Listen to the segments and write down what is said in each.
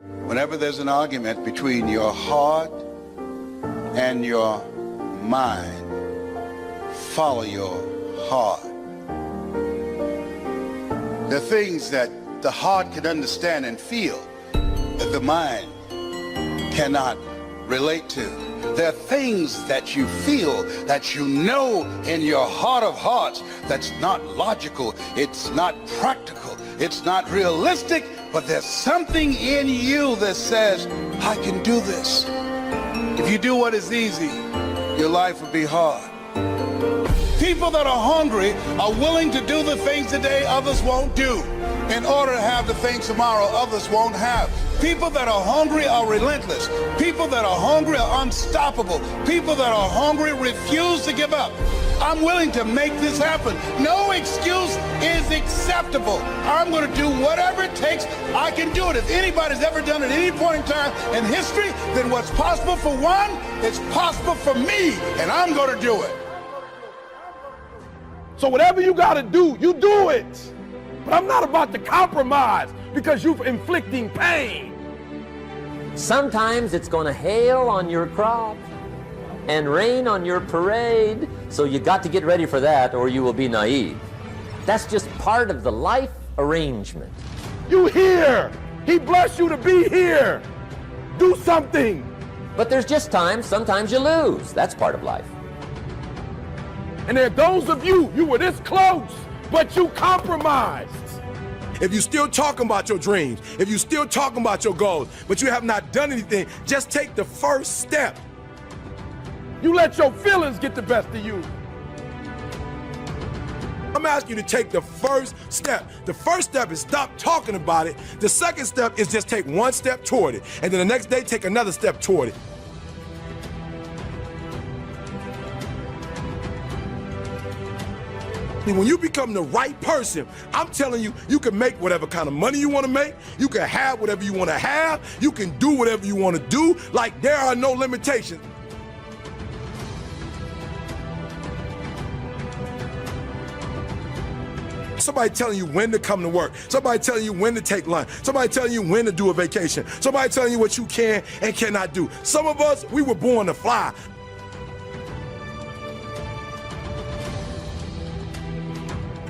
Whenever there's an argument between your heart and your mind, follow your heart. There are things that the heart can understand and feel that the mind cannot relate to. There are things that you feel, that you know in your heart of hearts, that's not logical, it's not practical, it's not realistic, but there's something in you that says, I can do this. If you do what is easy, your life will be hard. People that are hungry are willing to do the things today others won't do in order to have the things tomorrow others won't have. People that are hungry are relentless. People that are hungry are unstoppable. People that are hungry refuse to give up. I'm willing to make this happen. No excuse is acceptable. I'm going to do whatever it takes. I can do it. If anybody's ever done it at any point in time in history, then what's possible for one is possible for me, and I'm going to do it. So whatever you got to do, you do it. But I'm not about to compromise because you're inflicting pain. Sometimes it's going to hail on your crop and rain on your parade, so you got to get ready for that or you will be naive. That's just part of the life arrangement. You here. He blessed you to be here. Do something. But there's just times, sometimes you lose. That's part of life. And there are those of you were this close, but you compromised. If you're still talking about your dreams, if you're still talking about your goals, but you have not done anything, just take the first step. You let your feelings get the best of you. I'm asking you to take the first step. The first step is stop talking about it. The second step is just take one step toward it. And then the next day, take another step toward it. When you become the right person, I'm telling you, you can make whatever kind of money you want to make. You can have whatever you want to have. You can do whatever you want to do. Like, there are no limitations. Somebody telling you when to come to work. Somebody telling you when to take lunch. Somebody telling you when to do a vacation. Somebody telling you what you can and cannot do. Some of us, we were born to fly.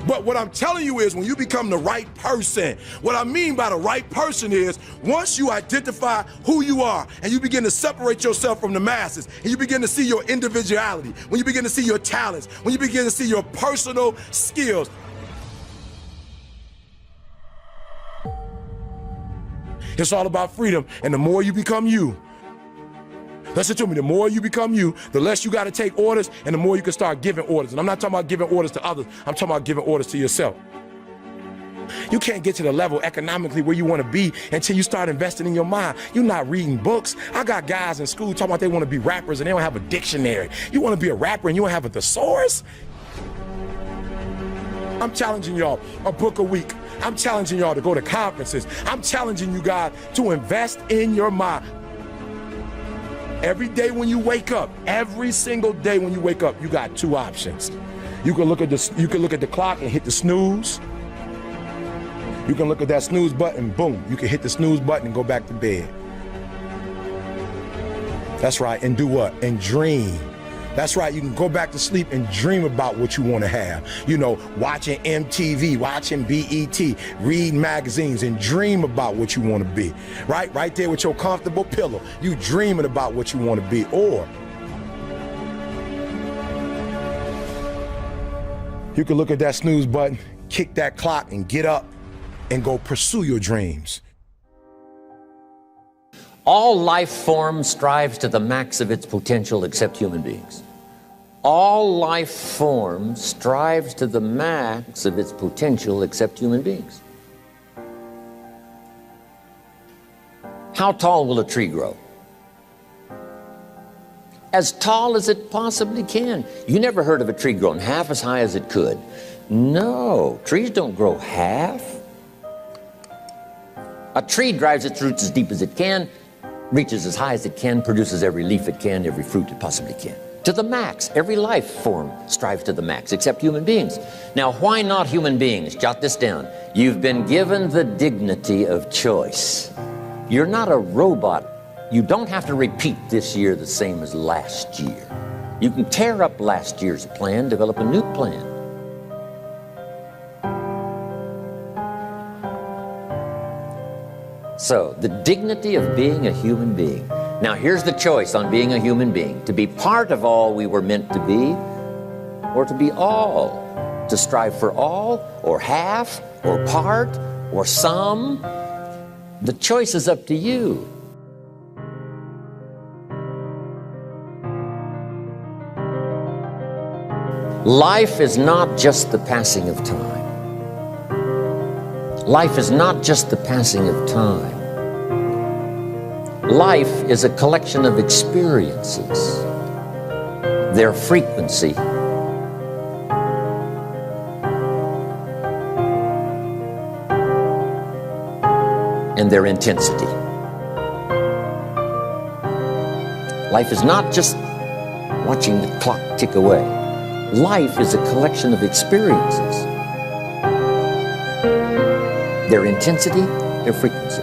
But what I'm telling you is when you become the right person, what I mean by the right person is once you identify who you are and you begin to separate yourself from the masses and you begin to see your individuality, when you begin to see your talents, when you begin to see your personal skills. It's all about freedom, and the more you become you, listen to me, the more you become you, the less you got to take orders, and the more you can start giving orders. And I'm not talking about giving orders to others, I'm talking about giving orders to yourself. You can't get to the level economically where you want to be until you start investing in your mind. You're not reading books. I got guys in school talking about they want to be rappers and they don't have a dictionary. You want to be a rapper and you don't have a thesaurus? I'm challenging y'all a book a week. I'm challenging y'all to go to conferences. I'm challenging you guys to invest in your mind. Every day when you wake up, every single day when you wake up, you got two options. You can look at the clock and hit the snooze. You can look at that snooze button, boom, you can hit the snooze button and go back to bed. That's right, and do what? And dream. That's right, you can go back to sleep and dream about what you want to have. You know, watching MTV, watching BET, reading magazines, and dream about what you want to be. Right there with your comfortable pillow, you dreaming about what you want to be. Or you can look at that snooze button, kick that clock, and get up and go pursue your dreams. All life form strives to the max of its potential except human beings. All life form strives to the max of its potential except human beings. How tall will a tree grow? As tall as it possibly can. You never heard of a tree growing half as high as it could. No, trees don't grow half. A tree drives its roots as deep as it can, reaches as high as it can, produces every leaf it can, every fruit it possibly can. To the max. Every life form strives to the max, except human beings. Now, why not human beings? Jot this down. You've been given the dignity of choice. You're not a robot. You don't have to repeat this year the same as last year. You can tear up last year's plan, develop a new plan. So, the dignity of being a human being. Now, here's the choice on being a human being: to be part of all we were meant to be, or to be all. To strive for all, or half, or part, or some. The choice is up to you. Life is not just the passing of time. Life is not just the passing of time. Life is a collection of experiences, their frequency, and their intensity. Life is not just watching the clock tick away. Life is a collection of experiences, their intensity, their frequency.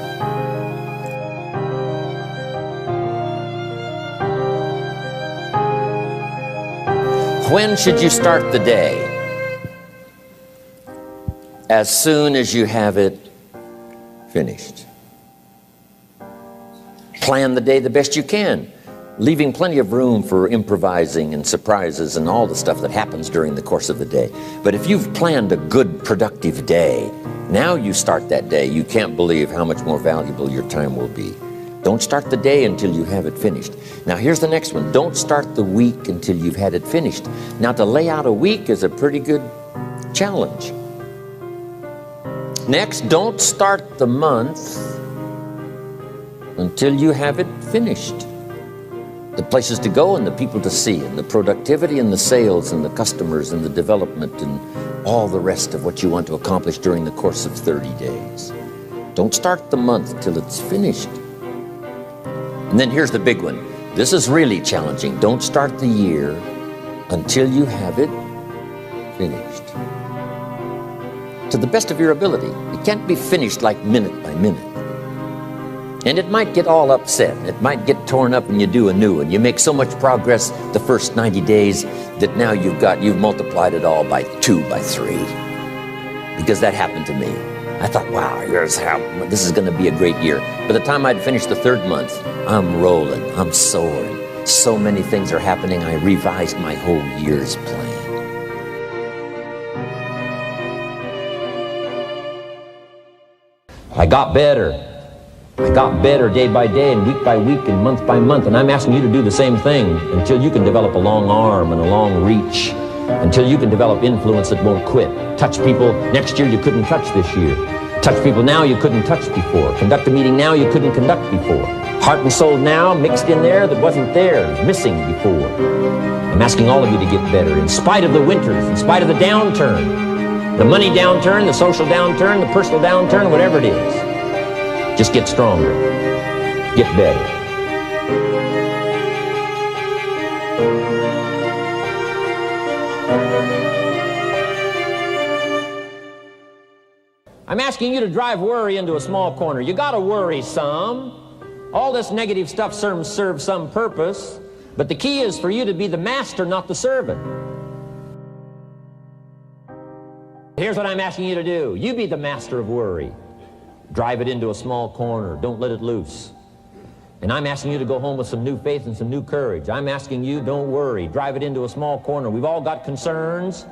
When should you start the day? As soon as you have it finished. Plan the day the best you can, leaving plenty of room for improvising and surprises and all the stuff that happens during the course of the day. But if you've planned a good, productive day, now you start that day, you can't believe how much more valuable your time will be. Don't start the day until you have it finished. Now here's the next one. Don't start the week until you've had it finished. Now to lay out a week is a pretty good challenge. Next, don't start the month until you have it finished. The places to go and the people to see and the productivity and the sales and the customers and the development and all the rest of what you want to accomplish during the course of 30 days. Don't start the month till it's finished. And then here's the big one. This is really challenging. Don't start the year until you have it finished. To the best of your ability. It can't be finished like minute by minute. And it might get all upset. It might get torn up and you do a new one. You make so much progress the first 90 days that now you've multiplied it all by 2, by 3. Because that happened to me. I thought, wow, this is going to be a great year. By the time I'd finished the 3rd month, I'm rolling, I'm soaring. So many things are happening, I revised my whole year's plan. I got better. I got better day by day and week by week and month by month, and I'm asking you to do the same thing until you can develop a long arm and a long reach, until you can develop influence that won't quit. Touch people next year you couldn't touch this year. Touch people now you couldn't touch before. Conduct a meeting now you couldn't conduct before. Heart and soul now mixed in there that wasn't there, it was missing before. I'm asking all of you to get better in spite of the winters, in spite of the downturn. The money downturn, the social downturn, the personal downturn, whatever it is. Just get stronger. Get better. I'm asking you to drive worry into a small corner. You gotta worry some. All this negative stuff serves some purpose, but the key is for you to be the master, not the servant. Here's what I'm asking you to do. You be the master of worry. Drive it into a small corner. Don't let it loose. And I'm asking you to go home with some new faith and some new courage. I'm asking you, don't worry. Drive it into a small corner. We've all got concerns,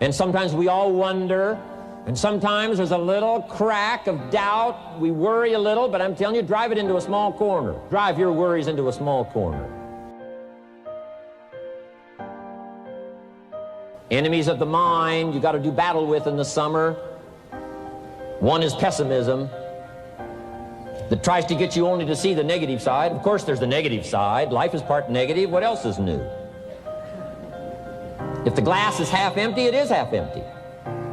and sometimes we all wonder, and sometimes there's a little crack of doubt. We worry a little, but I'm telling you, drive it into a small corner. Drive your worries into a small corner. Enemies of the mind you got to do battle with in the summer. One is pessimism that tries to get you only to see the negative side. Of course there's the negative side. Life is part negative. What else is new? If the glass is half empty, it is half empty.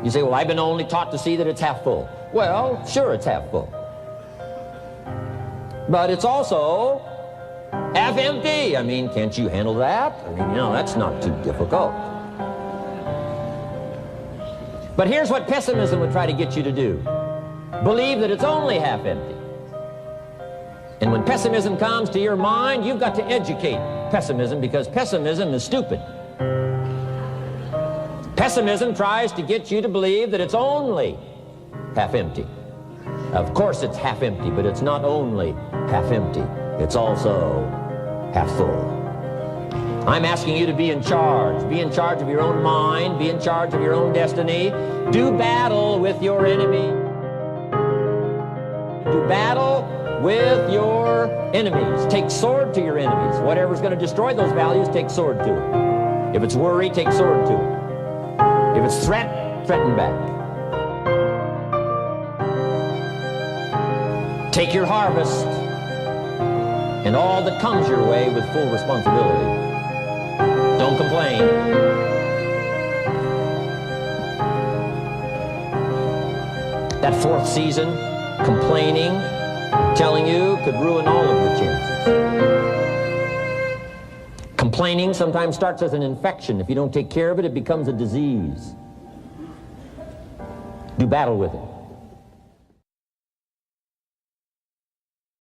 You say, well, I've been only taught to see that it's half full. Well, sure, it's half full. But it's also half empty. I mean, can't you handle that? I mean, that's not too difficult. But here's what pessimism would try to get you to do. Believe that it's only half empty. And when pessimism comes to your mind, you've got to educate pessimism, because pessimism is stupid. Pessimism tries to get you to believe that it's only half empty. Of course it's half empty, but it's not only half empty. It's also half full. I'm asking you to be in charge. Be in charge of your own mind. Be in charge of your own destiny. Do battle with your enemy. Do battle with your enemies. Take sword to your enemies. Whatever's going to destroy those values, take sword to it. If it's worry, take sword to it. If it's threat, threaten back. Take your harvest and all that comes your way with full responsibility. Don't complain. That fourth season, complaining, telling you, could ruin all of your chances. Complaining sometimes starts as an infection. If you don't take care of it, it becomes a disease. Do battle with it.